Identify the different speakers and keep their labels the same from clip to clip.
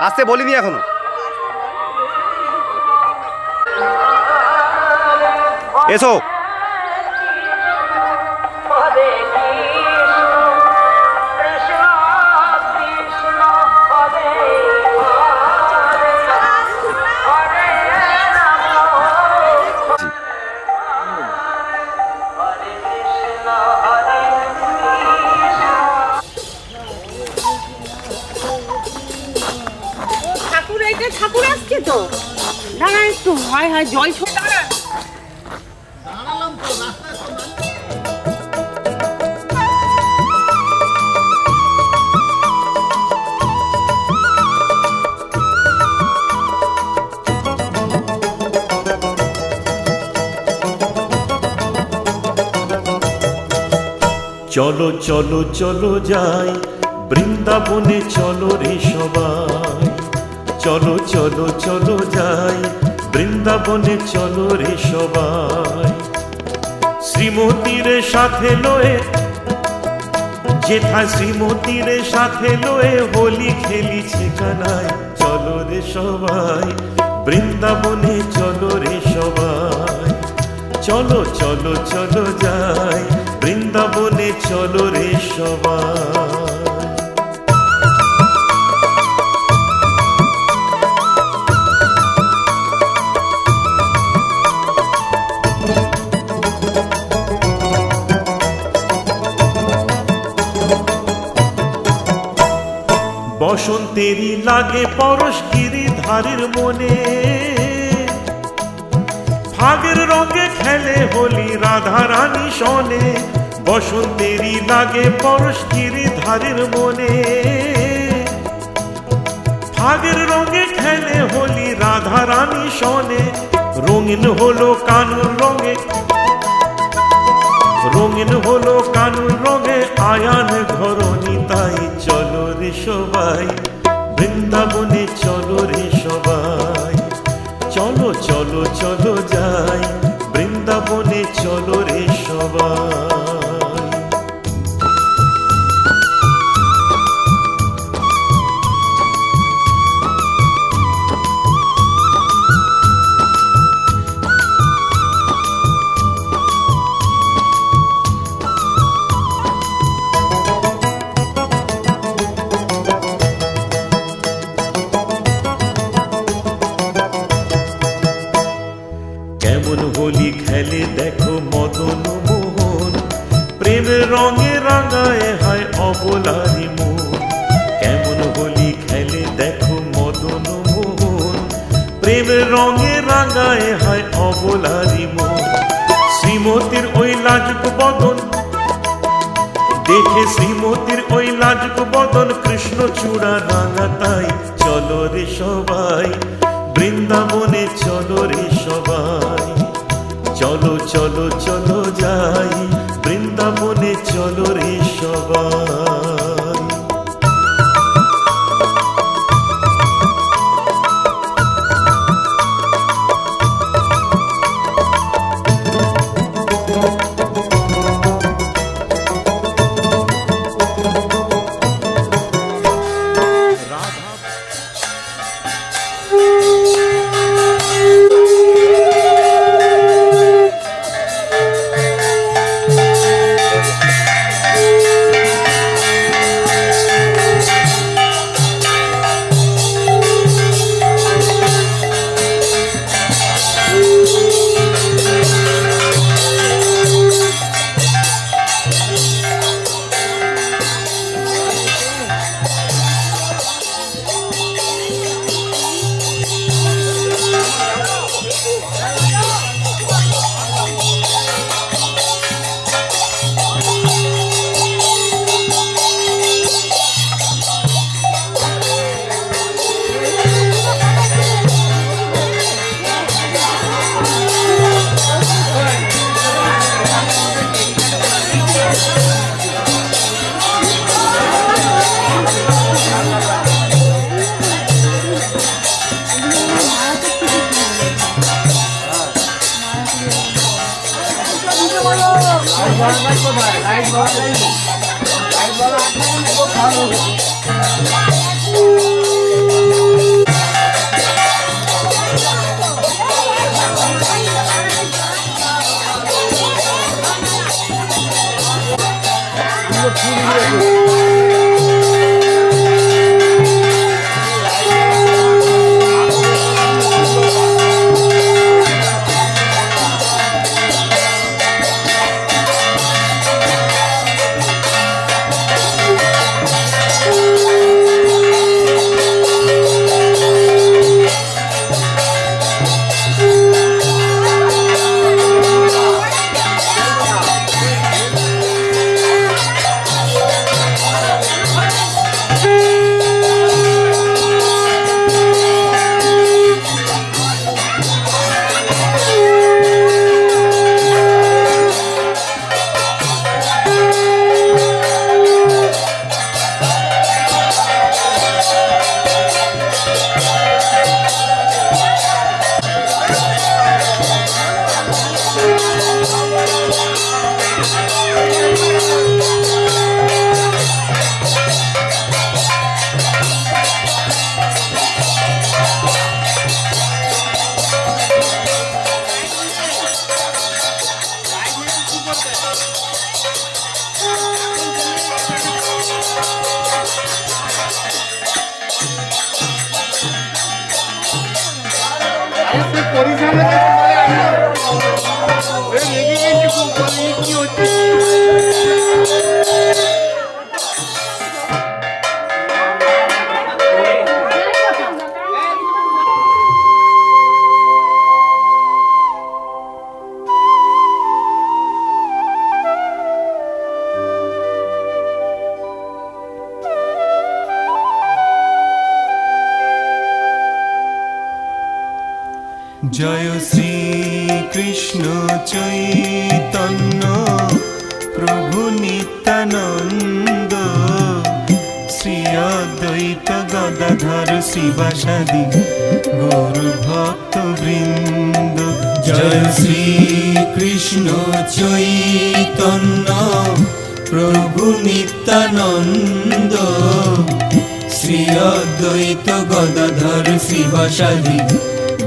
Speaker 1: আসতে বলিনি এখনো। এসো।
Speaker 2: ঠাকুর আসছে তো, দাঁড়া একটু, হয় হয় জল দাঁড়া।
Speaker 3: চলো চলো চলো যাই বৃন্দাবনে, চলো রে সবাই। চলো চলো চলো যাই বৃন্দাবনে, চলো রে সবাই। শ্রীমতীর সাথে লয়ে, যেথা শ্রীমতীর সাথে লয়ে হোলি খেলিছে কানাই। চলো রে সবাই বৃন্দাবনে, চলো রে সবাই। চলো চলো চলো যাই বৃন্দাবনে, চলো রে সবাই। বসন্তেরই লাগে পরশ গিরিধারের মনে, ফাগের রঙে খেলে হোলি রাধা রানী শোনে। বসন্তেরই লাগে পরশ গিরিধারের মনে, ফাগের রঙে খেলে হোলি রাধা রানী শোনে। রঙিন হলো কানুর রঙে, রঙিন হলো কানুর রঙে আয়ান ঘরণী তাই। চলো রে সবাই বৃন্দাবনে, চলো রে সবাই। চলো চলো চলো যাই বৃন্দাবনে, চলো রে সবাই। কেমন হোলি খেলে দেখো মদন মোহন, প্রেমের রঙে রাঙায় হয় অবলারি মন। কেমন হোলি খেলে দেখো মদন মোহন, প্রেমের রঙে রাঙায় হয় অবলারি মন। শ্রীমতীর ওই লাজুক বদন দেখে, শ্রীমতীর ওই লাজুক বদন কৃষ্ণ চূড়া রাঙা তাই। চলো রে সবাই বৃন্দাবনে, চলো রে সবাই। চলো চলো চলো যাই বৃন্দাবনে, চলো রে সবাই।
Speaker 2: লাইট
Speaker 4: জয় শ্রী কৃষ্ণ চৈতন্য প্রভু নিত্যানন্দ শ্রী অদ্বৈত গদাধর শিবাসাদি গৌর ভক্ত বৃন্দ। জয় শ্রী কৃষ্ণ চৈতন্য প্রভু নিত্যানন্দ শ্রী অদ্বৈত গদাধর শিবাসাদি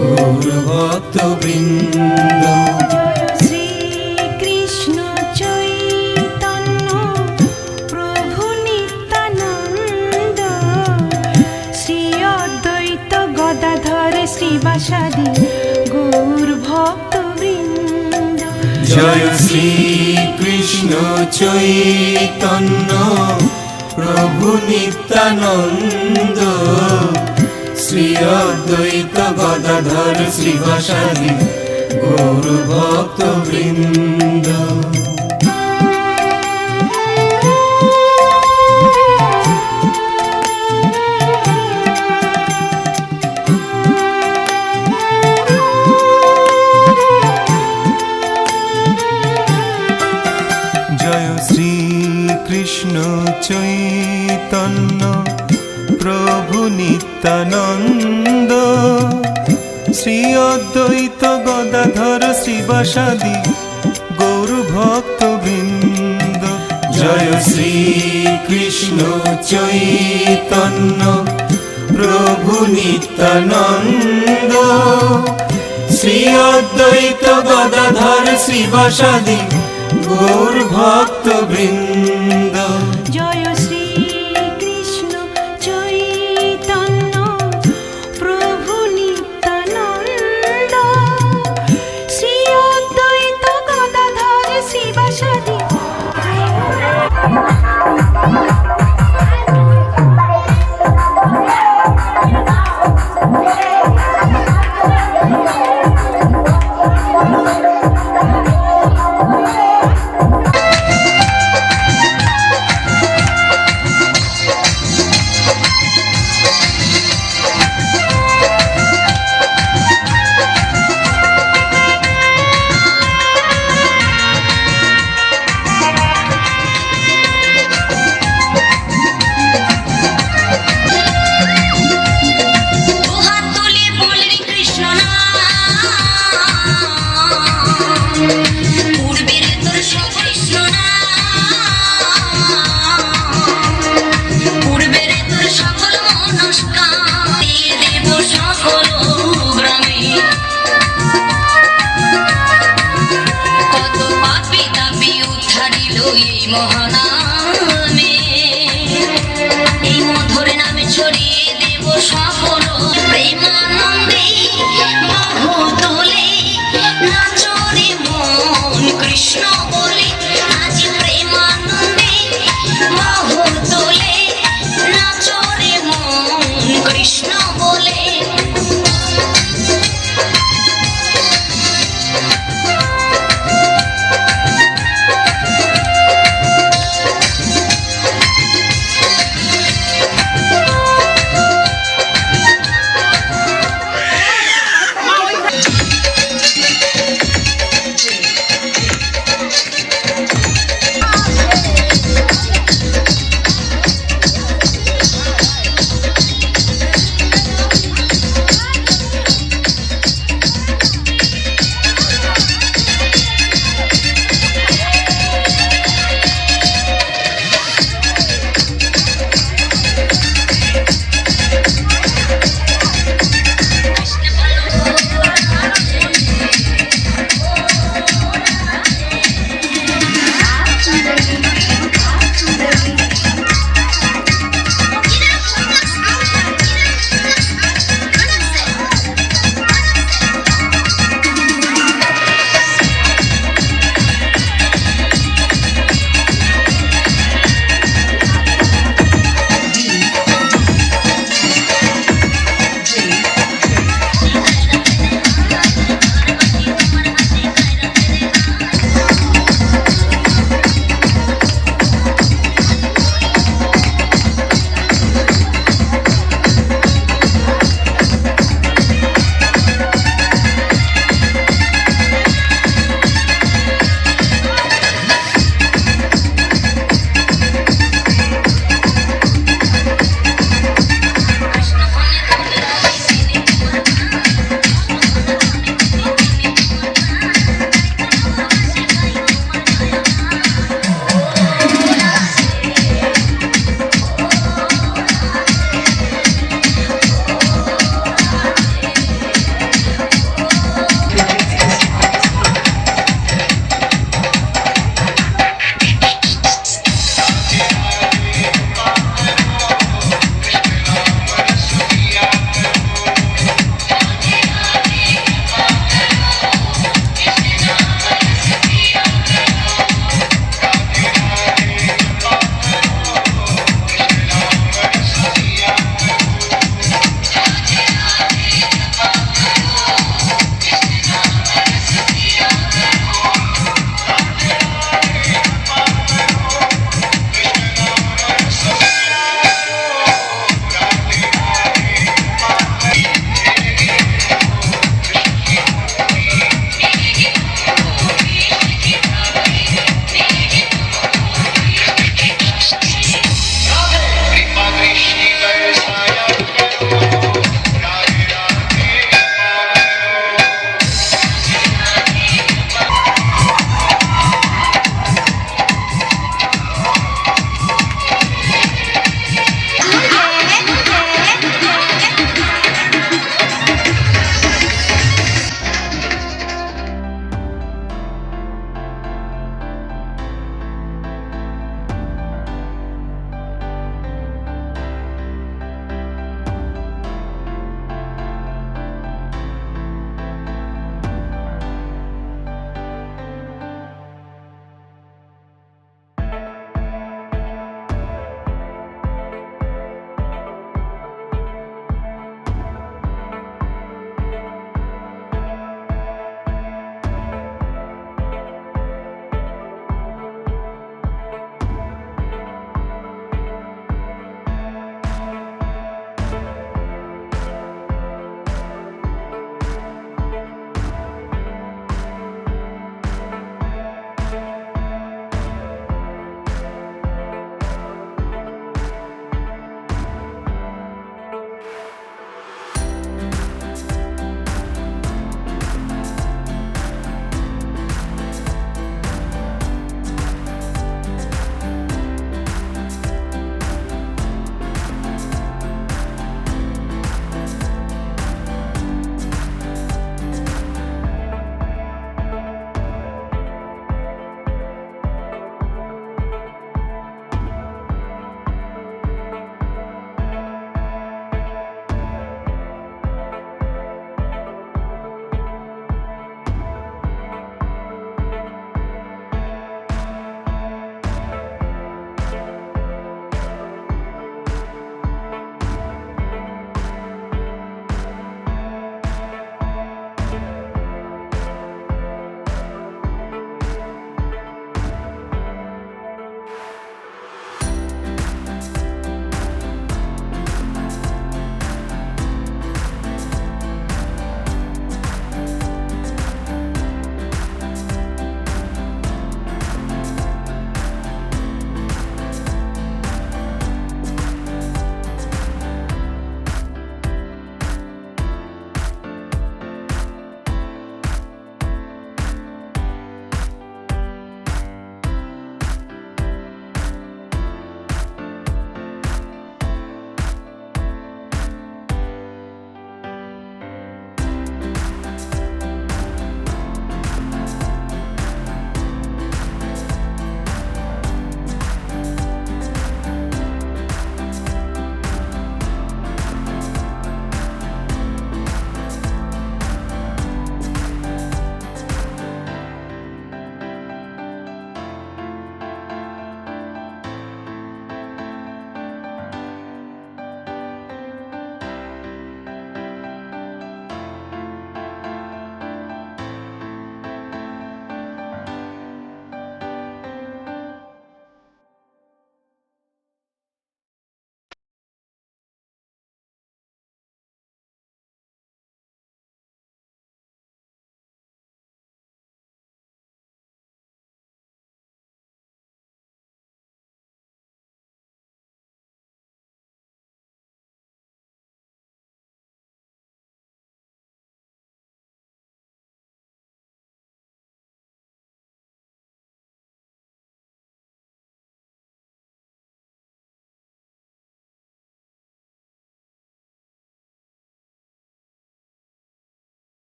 Speaker 4: গৌর ভক্ত বৃন্দ।
Speaker 5: শ্রী কৃষ্ণ চৈতন্য প্রভু নিত্যানন্দ শ্রী অদ্বৈত গদাধর শ্রীবাসাদি গৌর ভক্ত বৃন্দ।
Speaker 4: জয় শ্রী কৃষ্ণ চৈতন্য প্রভু নিত্যানন্দ শ্রী অদ্বৈত গদাধর শ্রীবাসাদি গৌর ভক্ত বৃন্দ। জয় শ্রী কৃষ্ণ চৈতন্য প্রভু নিত্যানন্দ শ্রী অদ্বৈত গদাধর শিবাসাদি গৌর ভক্ত বৃন্দ। জয় শ্রী কৃষ্ণ চৈতন্য প্রভু নিত্যানন্দ শ্রী অদ্বৈত গদাধর শিবাসাদি গৌর ভক্ত বৃন্দ।
Speaker 5: জয় শ্রী কৃষ্ণ চৈতন্য প্রভু নিত্যানন্দ শ্রী অদ্বৈত গদাধর শিবাসাদি।
Speaker 6: মহানামে কৃষ্ণ বলে আজ প্রেমানন্দে বাহু তোলে নাচরে মন কৃষ্ণ বলে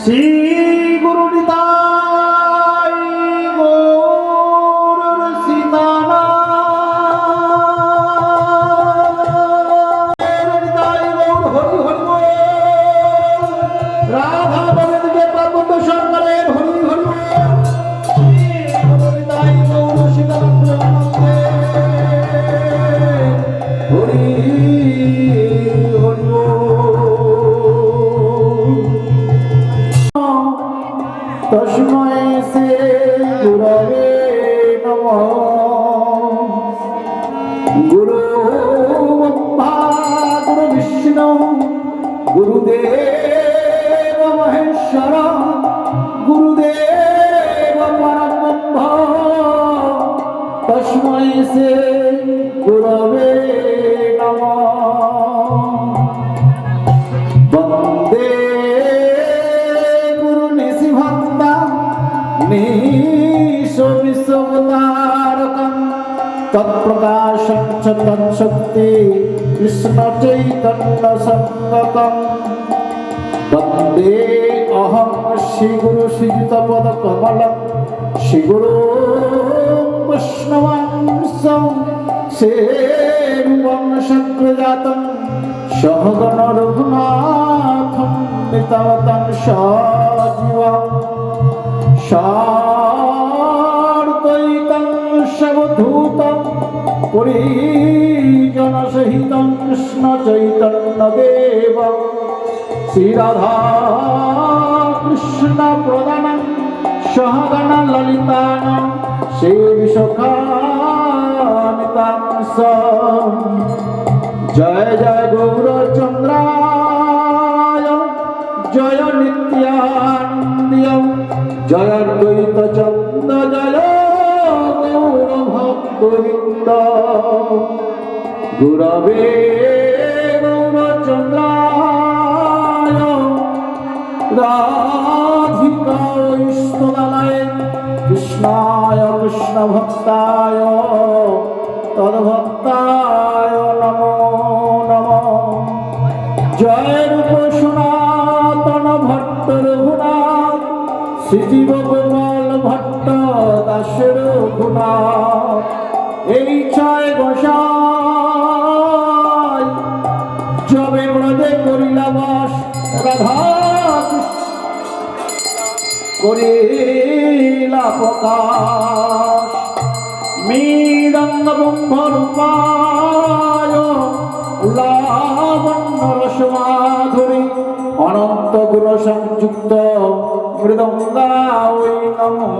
Speaker 7: শ্রী গুরু নিতাই গৌর নিতাই গৌর হরি হরি বল। রাধা গোবিন্দকে প্রাপত সরকারের হরি হরি বল। শ্রী গুরু নিতাই গৌর সীতানন্দে হরি হরি বল। তস্मै শ্রী গুরবে নমঃ। গুরু ব্রহ্মা গুরু বিষ্ণু গুরুদেব মহেশ্বর গুরুদেব পরব্রহ্ম। তস্मै শ্রী গুরবে নমঃ। বন্দে বিশ্ববতারকম তৎপ্রকাশং চ তৎশক্তি কৃষ্ণ চৈতন্য সংগতম। বন্দে অহং শ্রী গুরু শ্রীযুত পদ কমলম শ্রী গুরু বৈষ্ণবাংশং সেরূপং শক্রজাতং সহগণ রঘুনাথং নিতমতং সজীবং সার্দ্বৈতং সবধূতং পরিজন সহিতং কৃষ্ণ চৈতন্য দেবং শ্রী রাধা কৃষ্ণ প্রদানং সহগণ ললিতাং শ্রী বিশাখানিতাং জয় জয় গৌরচন্দ্রায় জয় নিত্যানন্দীয় জয় দ্বৈত চন্দ্র জয় গৌর ভক্তবৃন্দ। গুরবে গৌরচন্দ্রায় রাধিকায় কৃষ্ণায় কৃষ্ণ ভক্তায় তদ্ভক্তায় নমো নমঃ। জয় রূপ সনাতন ভট্ট রঘুনাথ শ্রীজীব গোপাল ভট্ট দাসের রঘুনাথ। এই ছয় গোসাই যবে ব্রজে করিলা বাস রাধা করিলা প্রকাশ। মৃদঙ্গ ব্রহ্ম রূপায় লাবণ্য রসমাধুরী অনন্ত গুণ সংযুক্ত মৃদঙ্গায় নমো।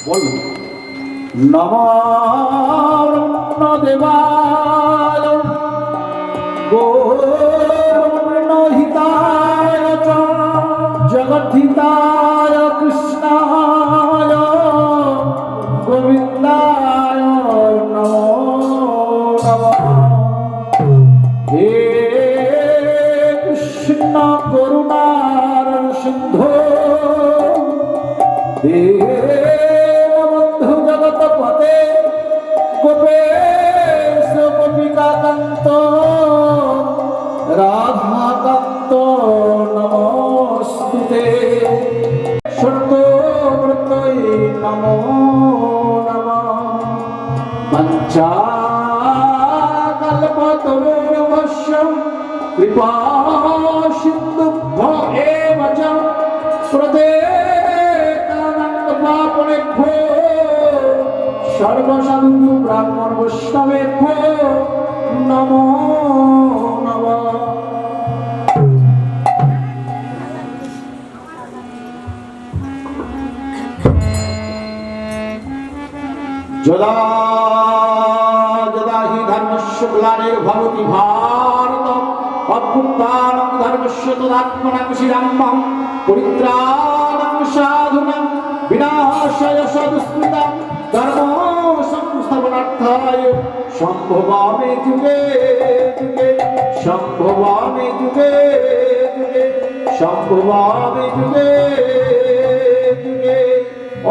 Speaker 7: বলুন নমো দেবায় গৌর হিতায় জগদ্ধিতায় কৃষ্ণায় গোবিন্দায় নমো নমঃ। হে কৃষ্ণ করুণার সিন্ধু দীনবন্ধু জগৎপতে গোপেশ গোপিকাকান্ত রাধাকান্ত নমস্তুতে সত্যব্রতৈ নমো নমঃ। পঞ্চাকল্পতরুভ্যশ্চ কৃপা সিন্ধুভ্যো এব চ প্রদেতানাং পাপনেভ্যো সর্বসাধু ব্রাহ্মণ বৈষ্ণবেভ্যো নমো নমঃ। যদা যদা হি ধর্মস্য গ্লানির্ভবতি ভারত অভ্যুত্থাनं ধর্মস্য তদাত্মনাং শিরাম্যহং পরিত্রাণাং সাধুনাং বিনাশায় সদুষ্কৃতাং ধর্ম সংস্থাপনার্থায় সম্ভবামি যুগে যুগে সম্ভবামি যুগে যুগে সম্ভবামি যুগে যুগে।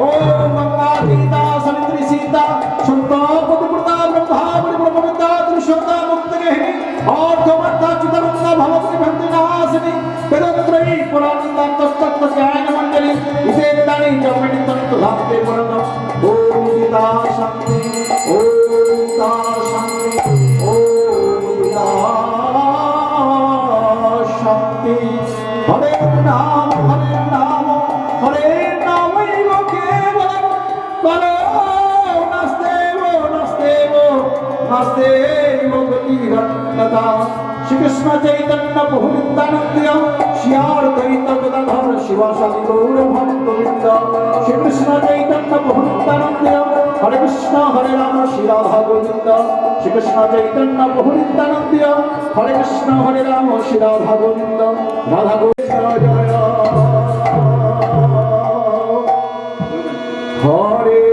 Speaker 7: ওম মঙ্গলাতীতা সবিত্রী সীতা সন্তা পতিপ্রতা ব্রহ্মাবলি ব্রহ্মবিদ্যা ত্রিশোতা মুক্তগেহিনী অর্ধমর্থা চিতরঙ্গা ভবতি ভক্তি নাশিনী বেদত্রয়ী পুরাণান্তা তত্তত্ত্ব জ্ঞান মণ্ডলী ইতেন্দানি জন্মনিত্যন্ত ধাত্তে পুরাণম। ওম গীতা শান্তি ওম গীতা শান্তি ওম গীতা শান্তি। হরে নাম হরে নামৈব কেবলম কলো নাস্তেব নাস্তেব নাস্তেব গতিরন্যতা। শ্রীকৃষ্ণ চৈতন্য প্রভু নিত্যানন্দ শ্রী অদ্বৈত গদাধর শিবাসাদি গৌর ভক্তবৃন্দ। শ্রীকৃষ্ণ চৈতন্য প্রভু নিত্যানন্দ হরে কৃষ্ণ হরে রাম শ্রী রাধা গোবিন্দ। শ্রীকৃষ্ণ চৈতন্য প্রভু নিত্যানন্দ হরে কৃষ্ণ হরে রাম শ্রী রাধা গোবিন্দ। রাধা গোবিন্দ জয়। হরে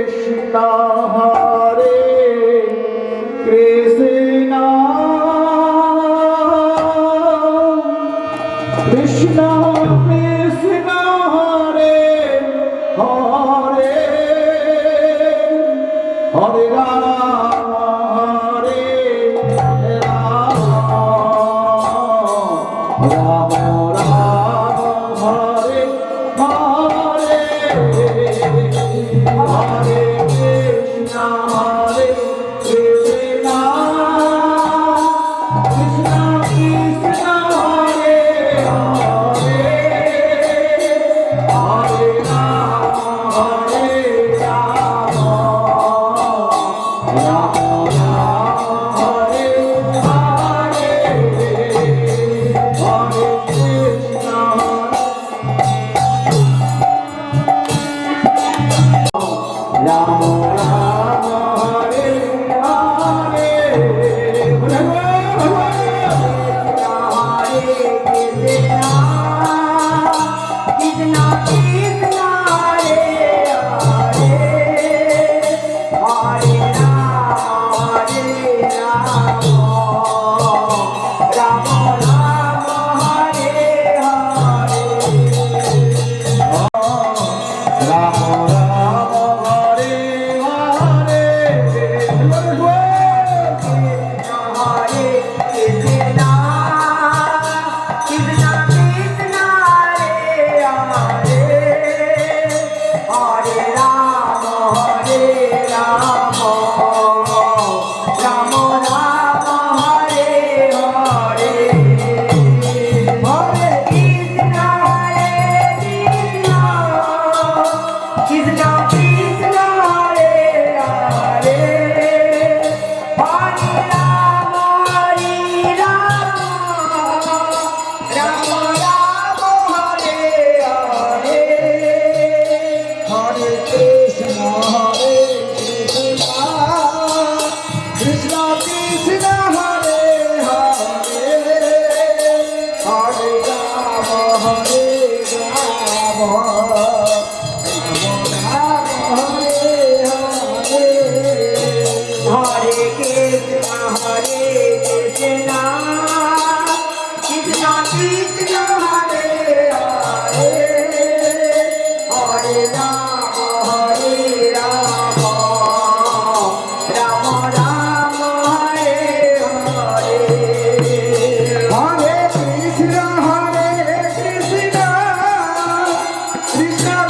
Speaker 7: কৃষ্ণ হরে কৃষ্ণ কৃষ্ণ কৃষ্ণ হরে হরে হরে রাম হরে রাম রাম রাম হরে রাম রাম হরে হরে
Speaker 2: হরে কৃষ্ণ কৃষ্ণ কৃষ্ণ কৃষ্ণ হরে হরে হরে রাম রাম রাম হরে হরে
Speaker 7: হরে কৃষ্ণ কৃষ্ণ কৃষ্ণ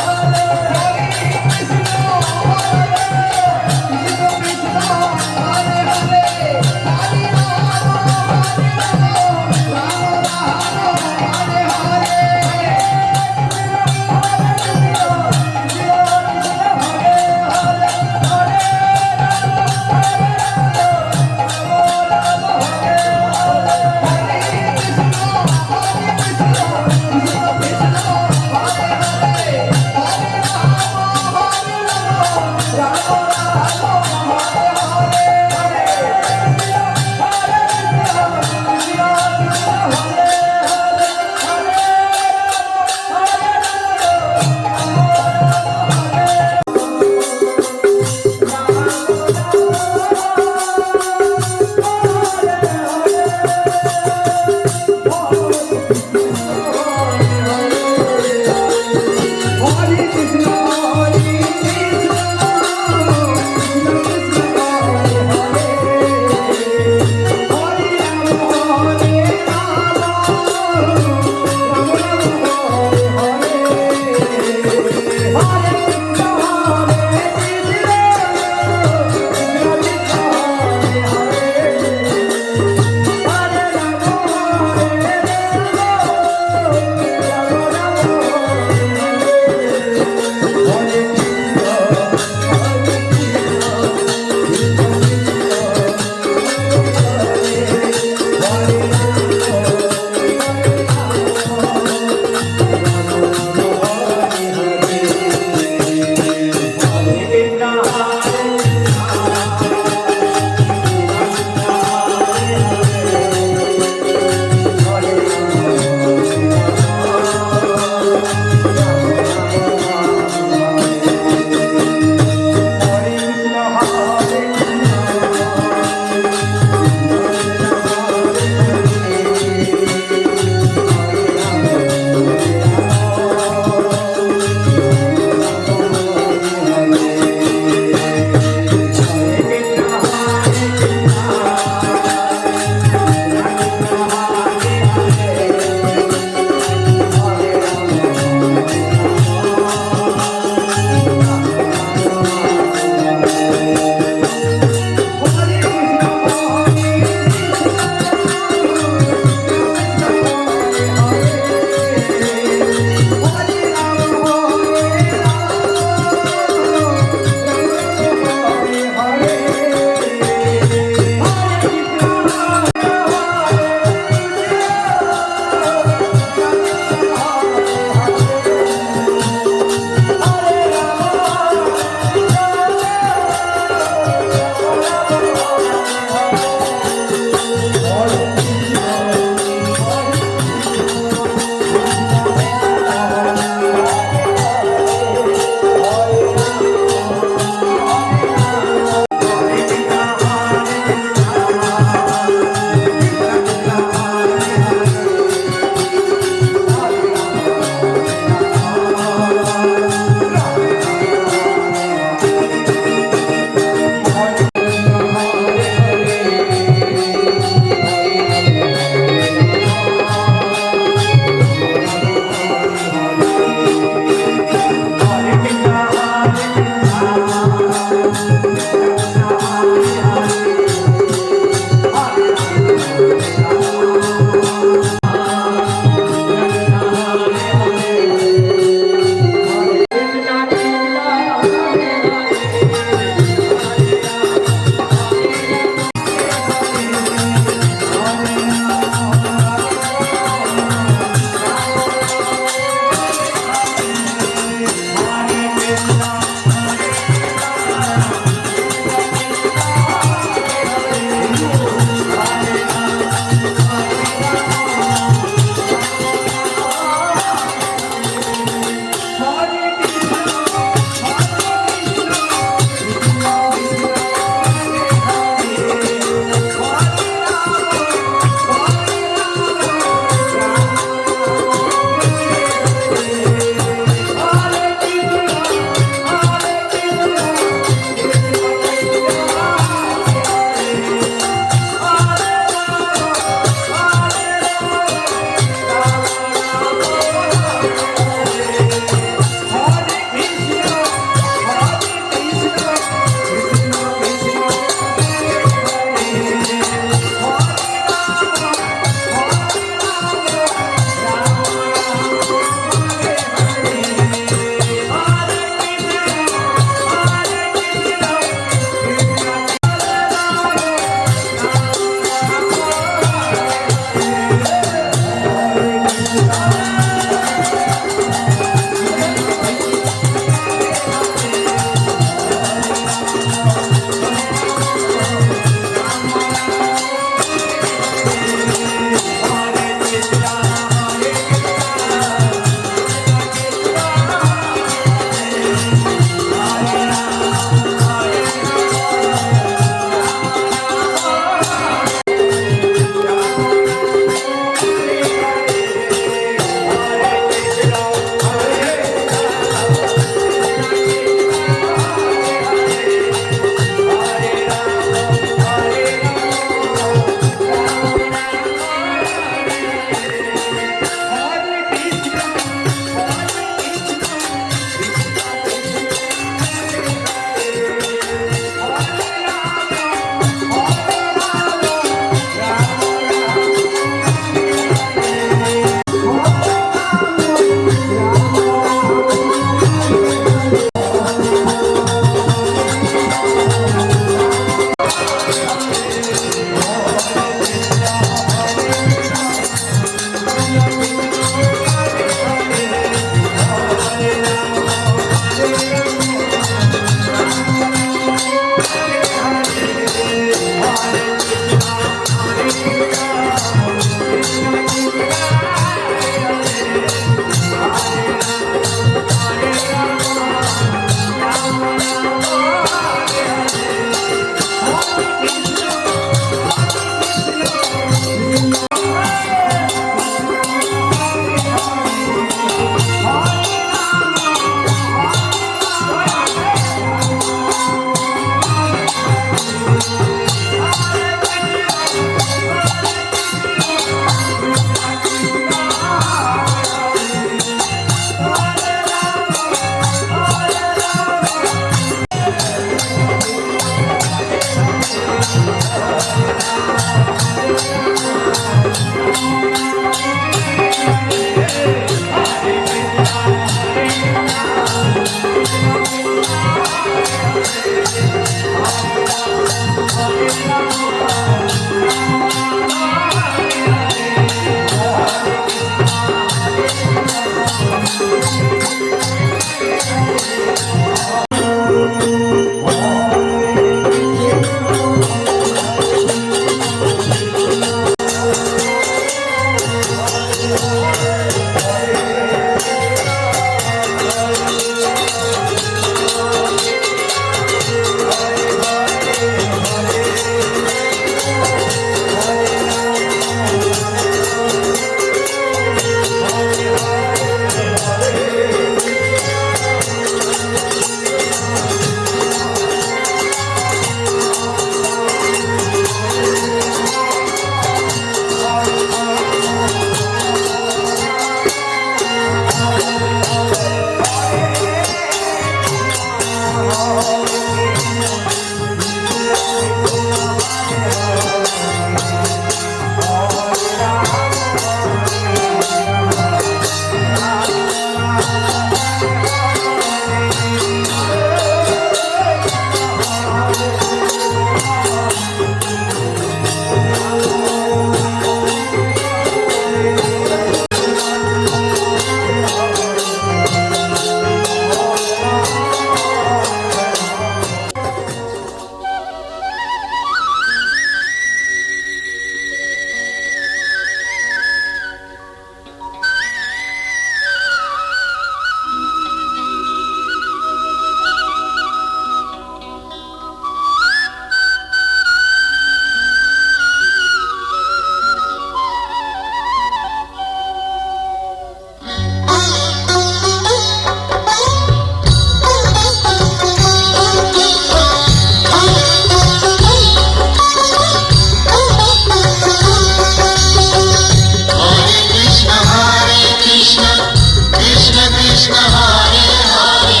Speaker 8: কৃষ্ণ হরে হরে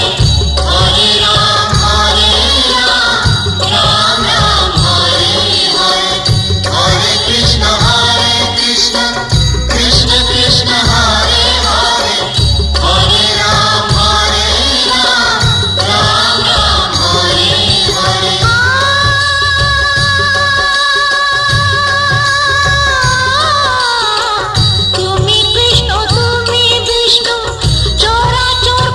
Speaker 8: হরে রাম রাম রাম হরে হরে হরে কৃষ্ণ কৃষ্ণ কৃষ্ণ হরে হরে হরে রাম রাম রাম হরে হরে
Speaker 6: তুমি কৃষ্ণ তুমি বিষ্ণু চরাচর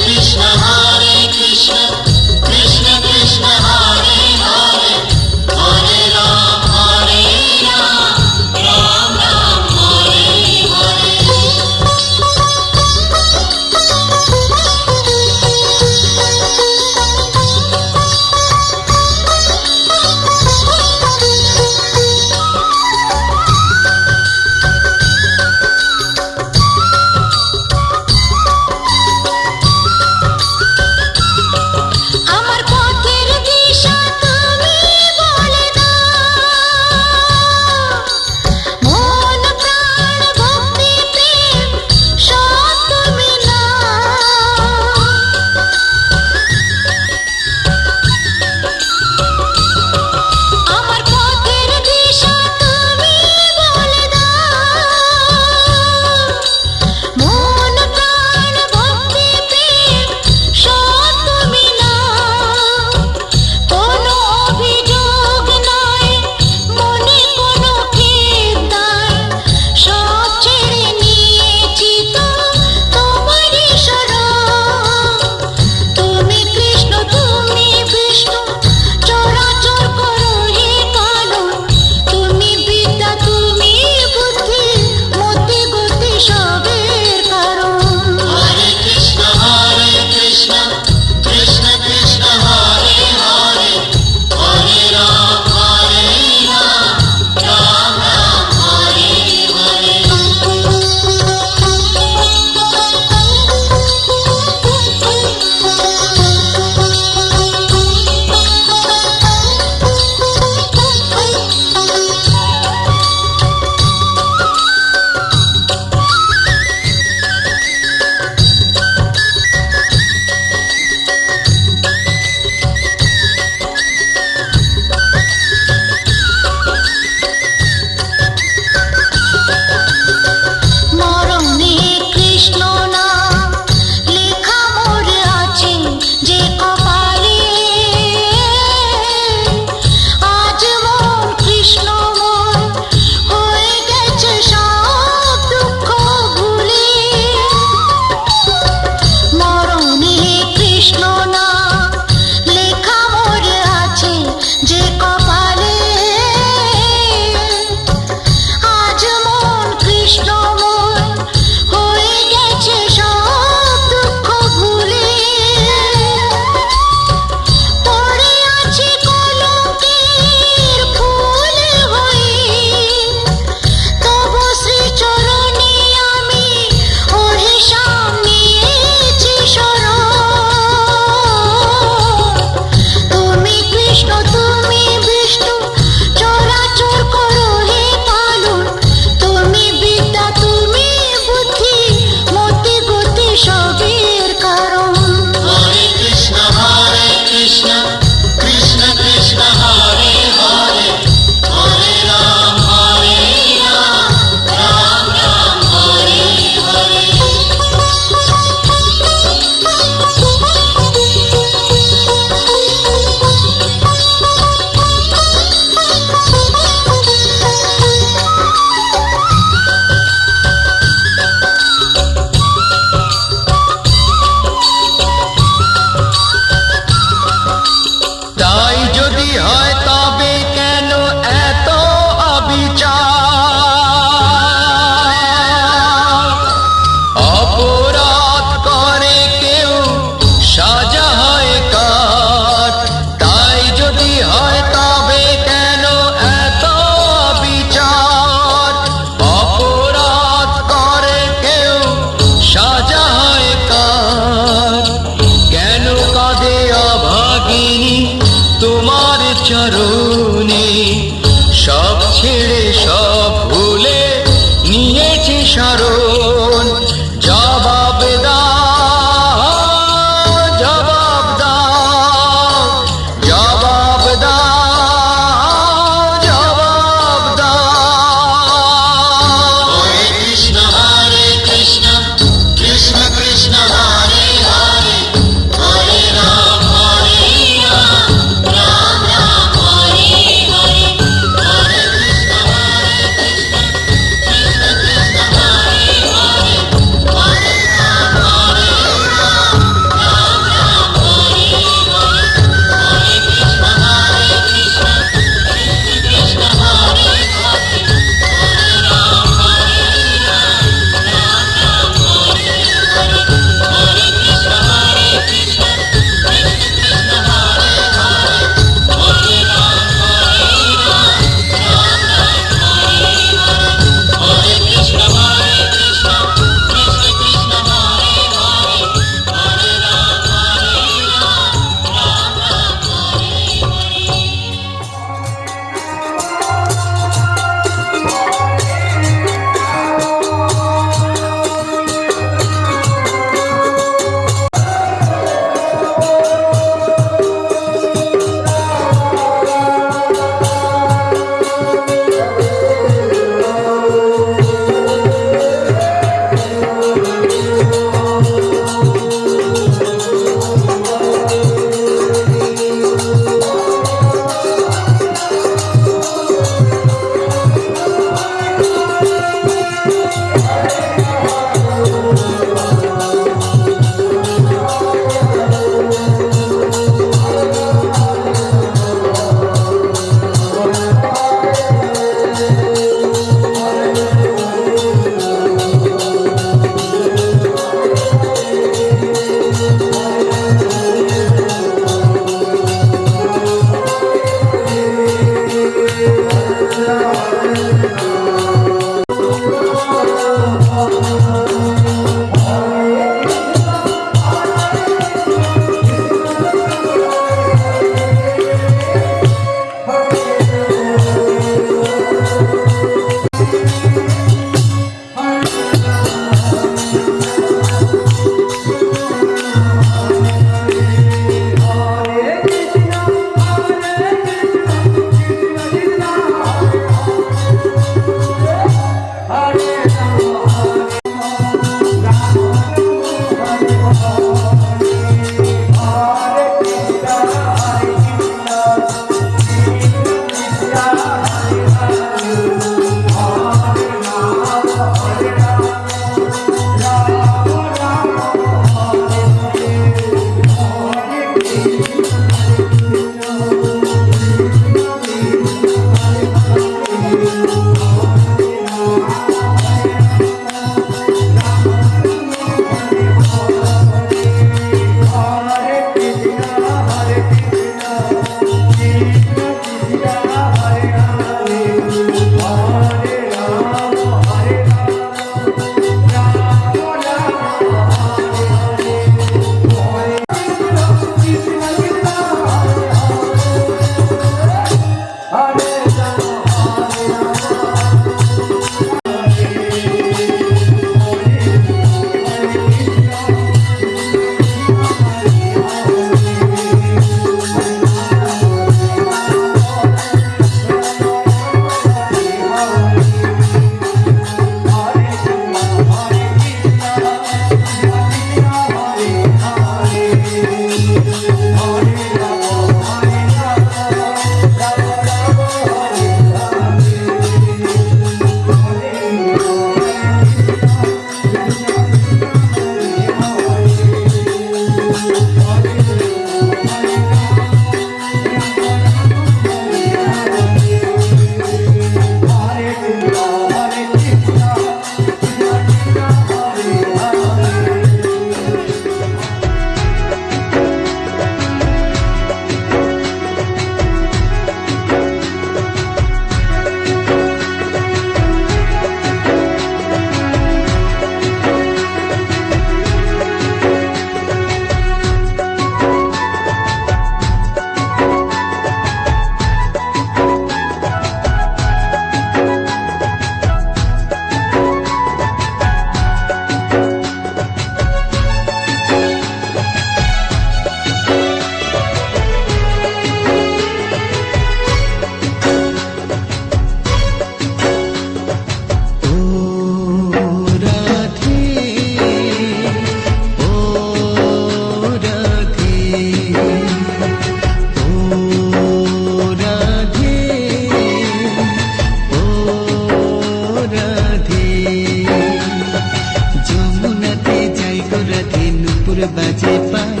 Speaker 4: নুপুর বাজে পায়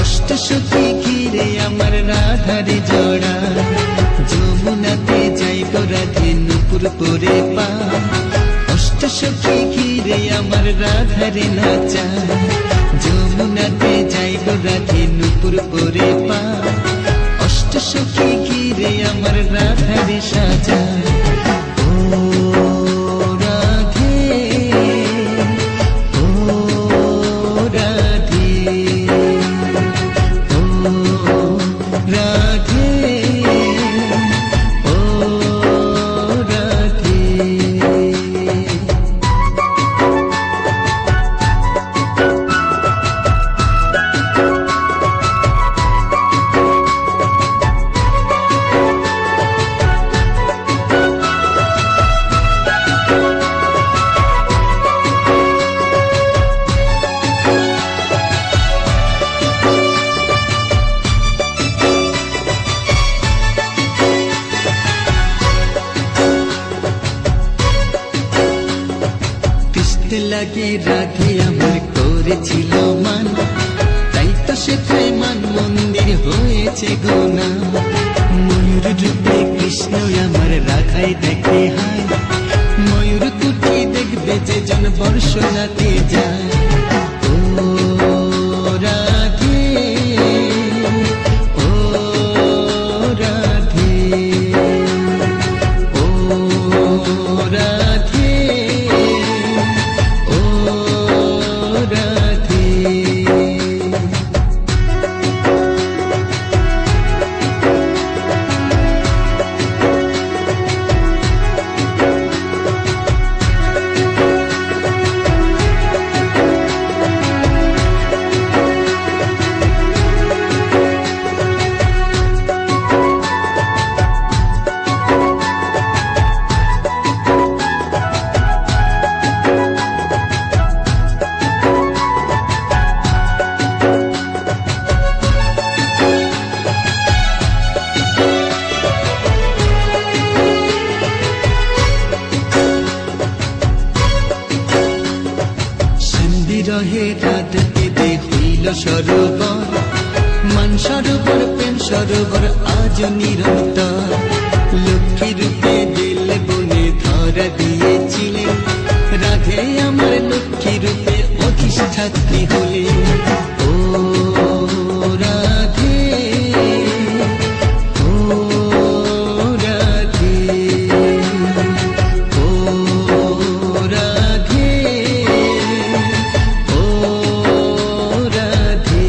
Speaker 4: অষ্ট সখী ঘিরে আমার রাধারে জড়া যমুনাতে যাইব রাধে নুপুর পরে পা অষ্ট সখী ঘিরে আমার রাধারে নাচা যমুনাতে যাইব রাধে নুপুর পরে পা অষ্ট সখী ঘিরে আমার রাধারে সাজা ও রাধে ও রাধে ও রাধে ও রাধে। লাগে রাধে আমার করেছিল মান তাই তো সে প্রেমান মন্দির হয়েছে গোনা ময়ূর রূপে কৃষ্ণ আমার রাধাই দেখে হায় ময়ূর কুটি দেখবে যে জন বর্ষনাতে যায় ও রাধে ও রাধে ও রাধে ও রাধে। রহে রাধকে দে হইল সরোবর মান সরোবর প্রেম সরোবর আজ নিরন্তর লক্ষ্মী রূপে দিল বনে ধরা দিয়েছিলেন রাধে আমার লক্ষ্মী রূপে অধিষ্ঠাত্রী হলে ও রাধে ও রাধে ও রাধে ও রাধে।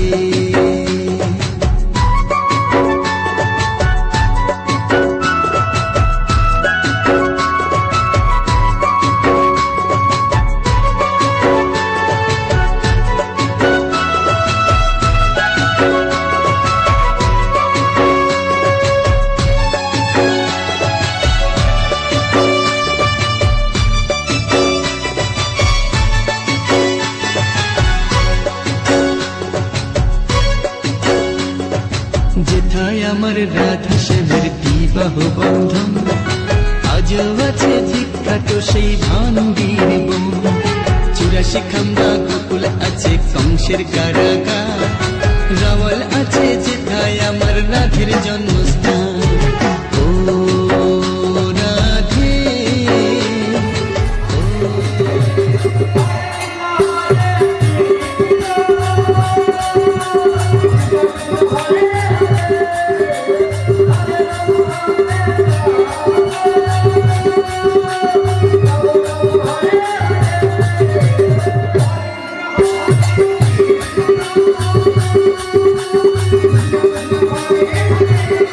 Speaker 4: যেথায় আমার রাধা শ্যামের বিবাহ বন্ধন আজও আছে বিখ্যাত সেই ভান্ডির বন 84 খাম্বা গোকুল আছে কংসের কারাগার রাওয়াল আছে যেথায় আমার রাধের জন্মস্থান ও রাধে
Speaker 7: Thank you.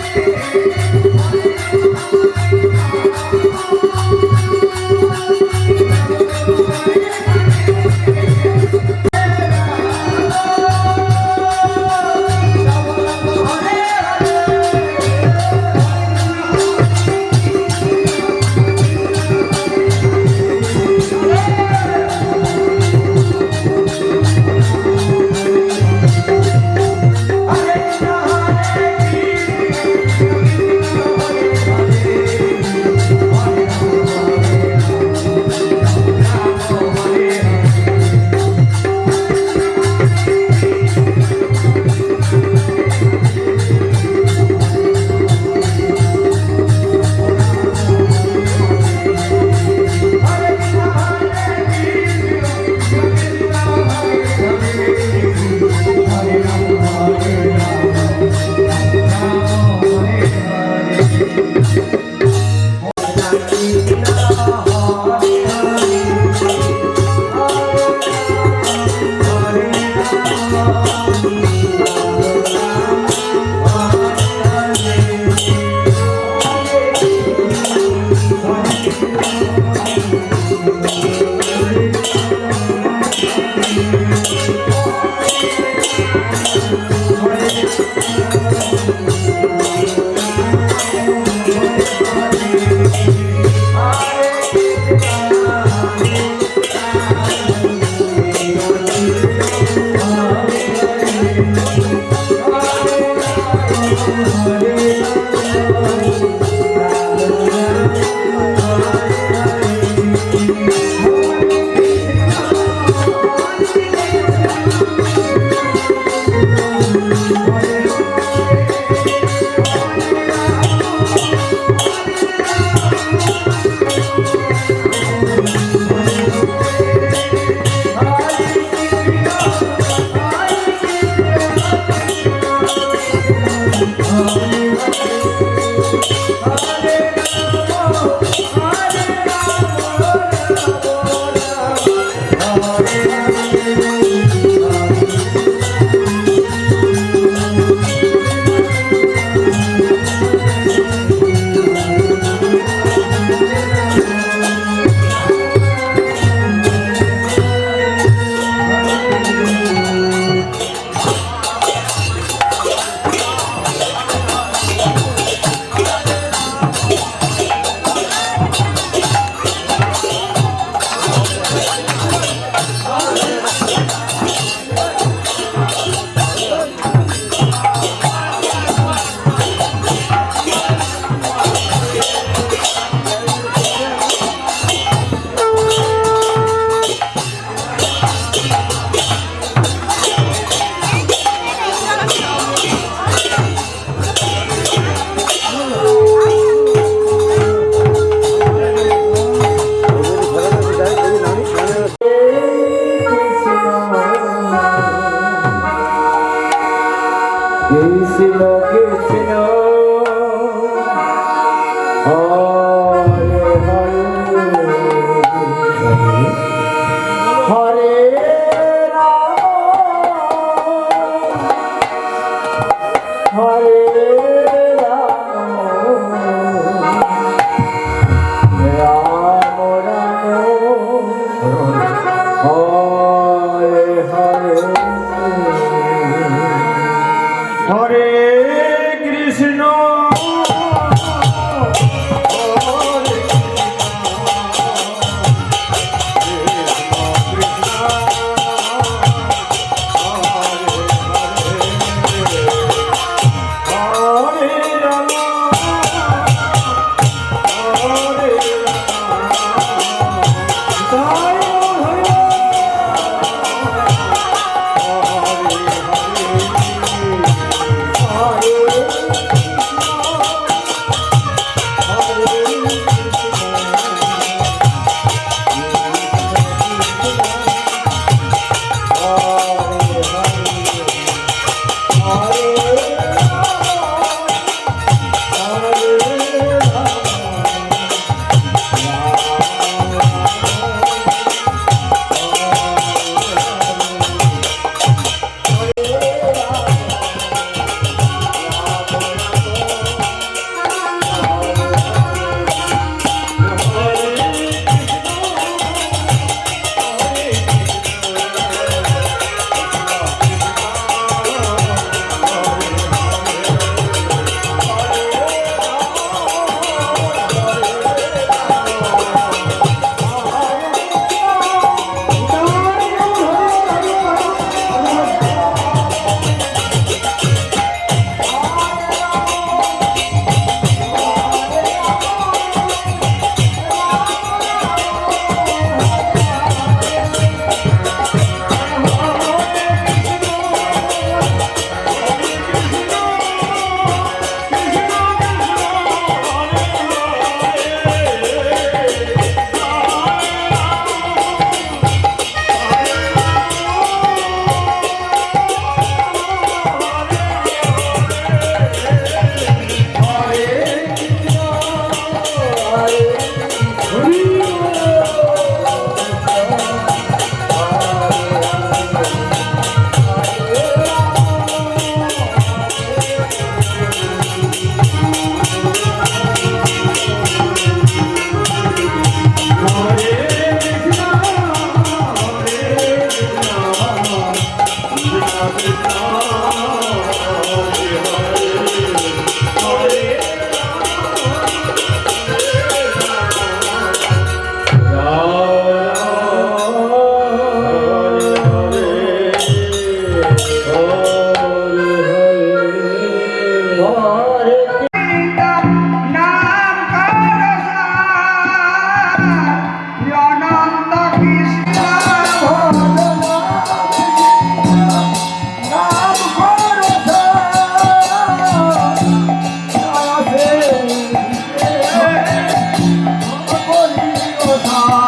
Speaker 7: হরে রাম হরে রাম রাম হরে হরে হরে কৃষ্ণ
Speaker 9: কথা